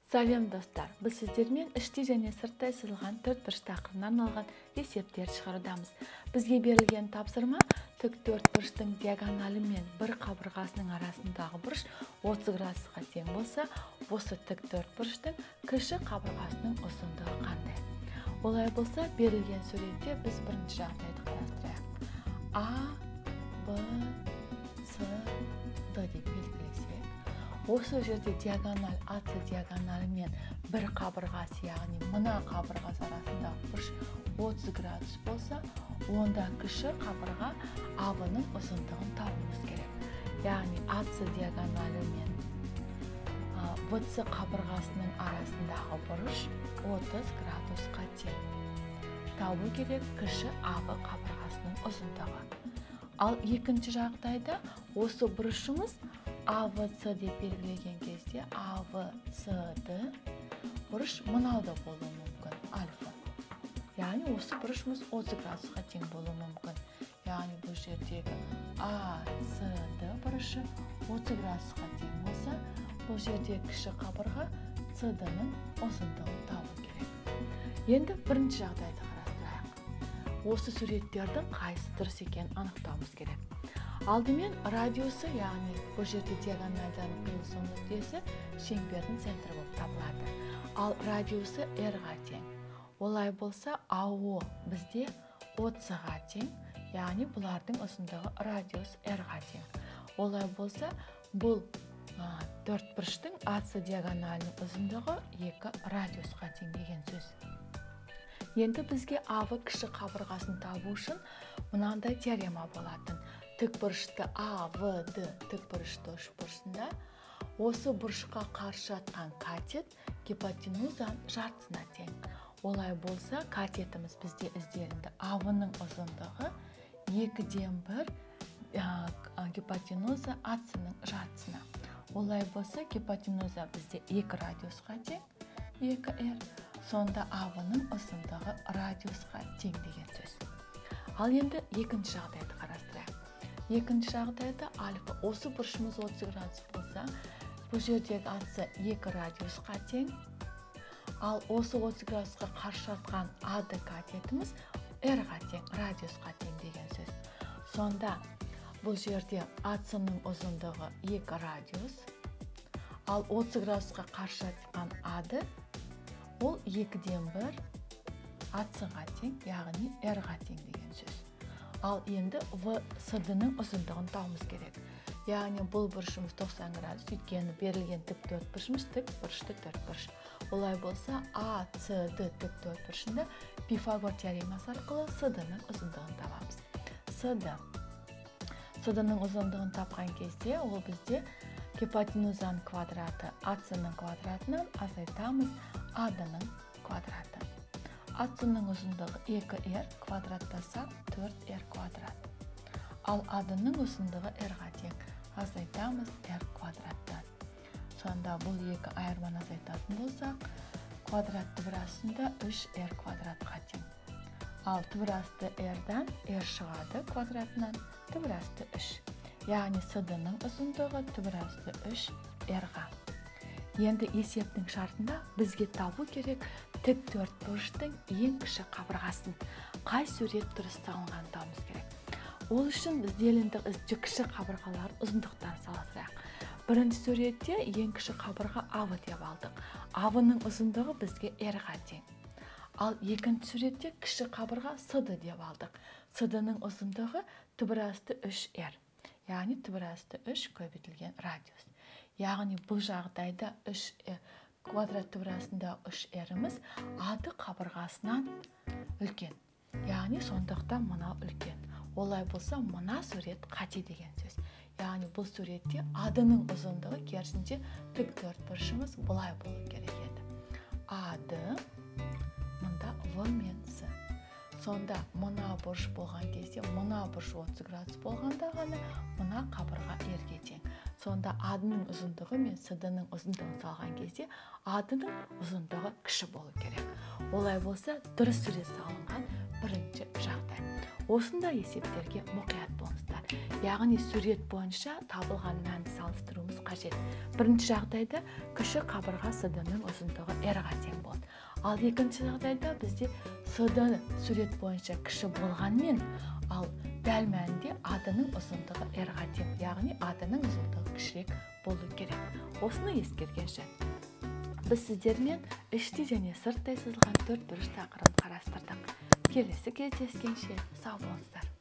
Сәлем достар, біз сіздермен іште және сырттай сызылған төртбұрыш тақырыбына арналған есептер шығарудамыз. Бізге берілген тапсырма тік төртбұрыштың диагоналі мен бір қабырғасының арасындағы бұрыш 30 градусқа тең болса, осы тік төртбұрыштың кіші қабырғасының ұзындығы қандай? Олай болса, берілген суретте біз бірінші жағдайды қарастырайық. А, Б, С, Д деп белгілесек, осы жерде диагональ АС диагоналі мен бір қабырғасы, яғни мына қабырғасы арасындағы бұрыш 30 градус болса, онда кіші қабырға АВ-ның ұзындығын табуымыз керек. Яғни АС диагоналі мен ВС қабырғасының арасындағы бұрыш 30 градусқа тең. Табу керек кіші АВ қабырғасының ұзындығы. Ал екінші жағдайда осы бұрышымыз АВС деп белгілеген кезде АВСД бұрыш мынауда болуы мүмкін, альфа. Яғни осы бұрышымыз 30 градусқа тең болуы мүмкін. Яғни бұл жердегі АСД бұрышы 30 градусқа тең болса, бұл жерде кіші қабырға СД-ның ұзындығын табу керек. Енді бірінші жағдайды қарастырайық. Осы суреттердің қайсы дұрыс екенін анықтауымыз керек. Алдымен радиусы, яғни бұл жерде диагональдан қиылысу нүктесі шеңбердің центрі болып табылады. Ал радиусы R-ға тең. Олай болса, АО бізде 30-ға тең, яғни бұлардың ұзындығы радиус R-ға тең. Олай болса, бұл төртбұрыштың АС диагоналінің ұзындығы 2 радиусқа тең деген сөз. Енді бізге АВ кіші қабырғасын табу үшін мынандай теорема болатын. Тікбұрышты АВД тікбұрышты үшбұрышында осы бұрышқа қарсы жатқан катет гипотенузаның жартысына тең. Олай болса, катетіміз бізде ізделінді. АВ-ның ұзындығы 2-ден 1 гипотенуза АС-ның жартысына. Олай болса, гипотенуза бізде 2 радиусқа тең, 2R. Сонда АВ-ның ұзындығы радиусқа тең деген сөз. Ал енді екінші жағдайды қарастырайық. Екінші жағдайда альфа, осы бұрышымыз 30 градус болса, бұл жердегі АС 2 радиусқа тең. Ал осы 30 градусқа қарсы жатқан АД катетіміз R-ға тең, радиусқа тең деген сөз. Сонда бұл жерде АС-ның ұзындығы 2 радиус, ал 30 градусқа қарсы жатқан АД ол 2-ден 1 АС-ға тең, яғни R-ға тең деген сөз. Ал енді ВСД-ның ұзындығын табуымыз керек. Яғни бұл бұрышымыз 90 градус, өйткені берілген тік төртбұрышымыз тік бұрышты төртбұрыш. Олай болса, АСД тік төртбұрышында Пифагор теоремасы арқылы СД-ның ұзындығын табамыз. СД-ның ұзындығын тапқан кезде ол бізде гипотенузаның квадраты АС-ның квадратынан азайтамыз АД-ның квадраты. АС-ның ұзындығы 2R квадраттаса 4R квадрат. Ал АД-ның ұзындығы R-ға тең, азайтамыз R квадраттан. Сонда бұл екі айырманы азайтатын болсақ, квадрат түбірасында 3R квадратқа тең. Ал түбірасты R-дан R шығады квадратынан, түбірасты 3. Яғни СД-ның ұзындығы түбірасты 3R-ға. Енді есептің шартында бізге табу керек тік төртбұрыштың ең кіші қабырғасын. Қай сурет дұрыс салынғанын табуымыз керек. Ол үшін біз кіші қабырғалардың ұзындықтарын салыстырайық. Бірінші суретте ең кіші қабырға АВ деп алдық. АВ-ның ұзындығы бізге R-ға тең. Ал екінші суретте кіші қабырға СД деп алдық. СД-ның ұзындығы түбірасты 3R. Яғни түбірасты 3 көбейтілген радиус. Яғни бұл жағдайда квадрат түбірасында 3R-іміз АД қабырғасынан үлкен. Яғни сондықтан мынау үлкен. Олай болса, мына сурет қате деген сөз. Яғни бұл суретте АД-ның ұзындығы керісінше тік төртбұрышымыз бұлай болу керек еді. АД, мында В мен С. Сонда мына бұрыш болған кезде, мына бұрыш 30 градус болғанда ғана мына қабырға R-ге тең. Сонда АД-ның ұзындығы мен СД-ның ұзындығын салған кезде АД-ның ұзындығы кіші болу керек. Олай болса, дұрыс сурет салынған бірінші жағдай. Осындай есептерге мұқият болыңыздар. яғни сурет бойынша табылған мәнді салыстыруымыз қажет. Бірінші жағдайда кіші қабырға CD-ның ұзындығы R-ға тең болады. Ал екінші жағдайда бізде CD сурет бойынша кіші болғанмен, ал дәл мәнінде AD-ның ұзындығы R-ға тең, яғни AD-ның ұзындығы кішірек болу керек. Осыны ескерген жөн. Біз сіздермен іште және сырттай сызылған төртбұрыш тақырыбын қарастырдық. Келесі кездескенше сау болыңыздар.